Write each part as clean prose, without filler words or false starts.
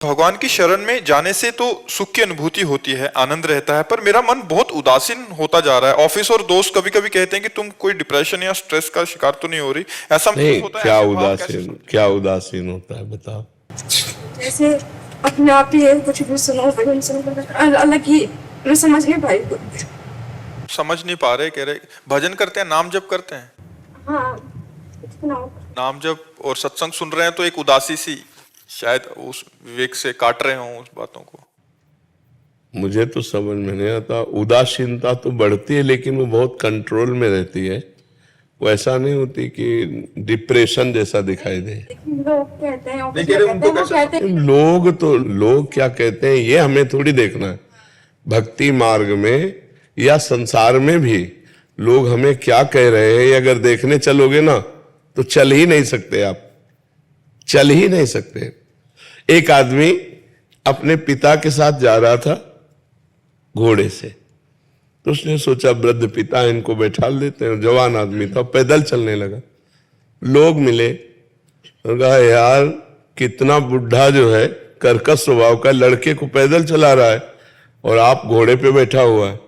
भगवान की शरण में जाने से तो सुख की अनुभूति होती है, आनंद रहता है, पर मेरा मन बहुत उदासीन होता जा रहा है। ऑफिस और दोस्त कभी कभी कहते हैं कि तुम कोई डिप्रेशन या स्ट्रेस का शिकार तो नहीं हो रही, ऐसा नहीं, महसूस होता है। ऐसे भाव कैसे क्या उदासीन होता है बताओ। जैसे अपने आप ही है, कुछ भी सुनो भजन सुनो, अलग ही मैं समझ नहीं पाई कुछ। समझ नहीं पा रहे, कह रहे भजन करते हैं, नाम जप करते हैं। हाँ, नाम जप और सत्संग सुन रहे हैं तो एक उदासी सी शायद उस विवेक से काट रहे हों उस बातों को। मुझे तो समझ में नहीं आता। उदासीनता तो बढ़ती है लेकिन वो बहुत कंट्रोल में रहती है, वो ऐसा नहीं होती कि डिप्रेशन जैसा दिखाई दे। लोग कहते हैं, लोग क्या कहते हैं ये हमें थोड़ी देखना है। भक्ति मार्ग में या संसार में भी लोग हमें क्या कह रहे हैं, ये अगर देखने चलोगे ना तो चल ही नहीं सकते, आप चल ही नहीं सकते। एक आदमी अपने पिता के साथ जा रहा था घोड़े से, तो उसने सोचा वृद्ध पिता इनको बैठा देते हैं, जवान आदमी था, पैदल चलने लगा। लोग मिले, कहा यार कितना बुढ़ा जो है कर्कश स्वभाव का, लड़के को पैदल चला रहा है और आप घोड़े पे बैठा हुआ है।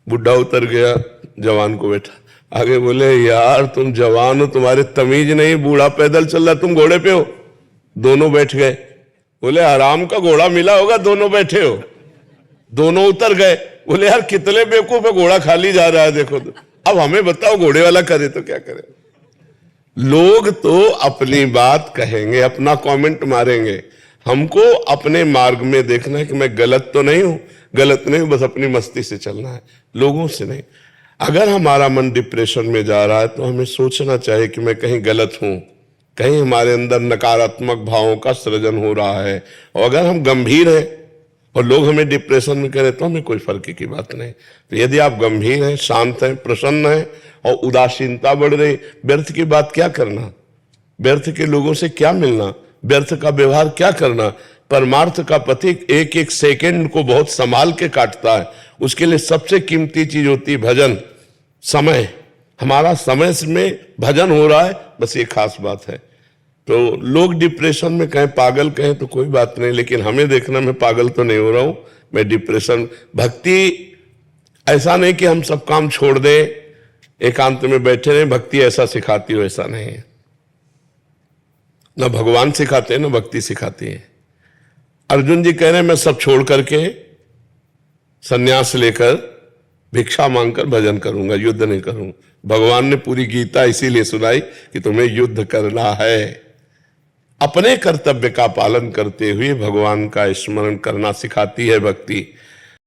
बुढ़ा उतर गया, जवान को बैठा, आगे बोले यार तुम जवान हो, तुम्हारे तमीज नहीं, बूढ़ा पैदल चल रहा, तुम घोड़े पे हो। दोनों बैठ गए। बोले आराम का घोड़ा मिला होगा, दोनों बैठे हो। दोनों उतर गए। बोले यार कितने बेवकूफ है, घोड़ा खाली जा रहा है देखो तो। अब हमें बताओ घोड़े वाला करे तो क्या करे। लोग तो अपनी बात कहेंगे, अपना कमेंट मारेंगे, हमको अपने मार्ग में देखना है कि मैं गलत तो नहीं हूं, गलत नहीं हूं, बस अपनी मस्ती से चलना है, लोगों से नहीं। अगर हमारा मन डिप्रेशन में जा रहा है तो हमें सोचना चाहिए कि मैं कहीं गलत हूं, कहीं हमारे अंदर नकारात्मक भावों का सृजन हो रहा है। और अगर हम गंभीर हैं और लोग हमें डिप्रेशन में कह रहे तो हमें कोई फर्क की बात नहीं। तो यदि आप गंभीर हैं, शांत हैं, प्रसन्न हैं और उदासीनता बढ़ रही, व्यर्थ की बात क्या करना, व्यर्थ के लोगों से क्या मिलना, व्यर्थ का व्यवहार क्या करना। परमार्थ का पथिक एक एक सेकंड को बहुत संभाल के काटता है, उसके लिए सबसे कीमती चीज होती है भजन, समय। हमारा समय में भजन हो रहा है, बस ये खास बात है। तो लोग डिप्रेशन में कहें पागल कहें तो कोई बात नहीं, लेकिन हमें देखना मैं पागल तो नहीं हो रहा हूं, मैं डिप्रेशन। भक्ति ऐसा नहीं कि हम सब काम छोड़ दें, एकांत में बैठे रहें, भक्ति ऐसा सिखाती हो, ऐसा नहीं है। ना भगवान सिखाते हैं ना भक्ति सिखाती है। अर्जुन जी कह रहे हैं मैं सब छोड़ करके सन्यास लेकर भिक्षा मांगकर भजन करूंगा, युद्ध नहीं करूंगा। भगवान ने पूरी गीता इसीलिए सुनाई कि तुम्हें युद्ध करना है। अपने कर्तव्य का पालन करते हुए भगवान का स्मरण करना सिखाती है भक्ति।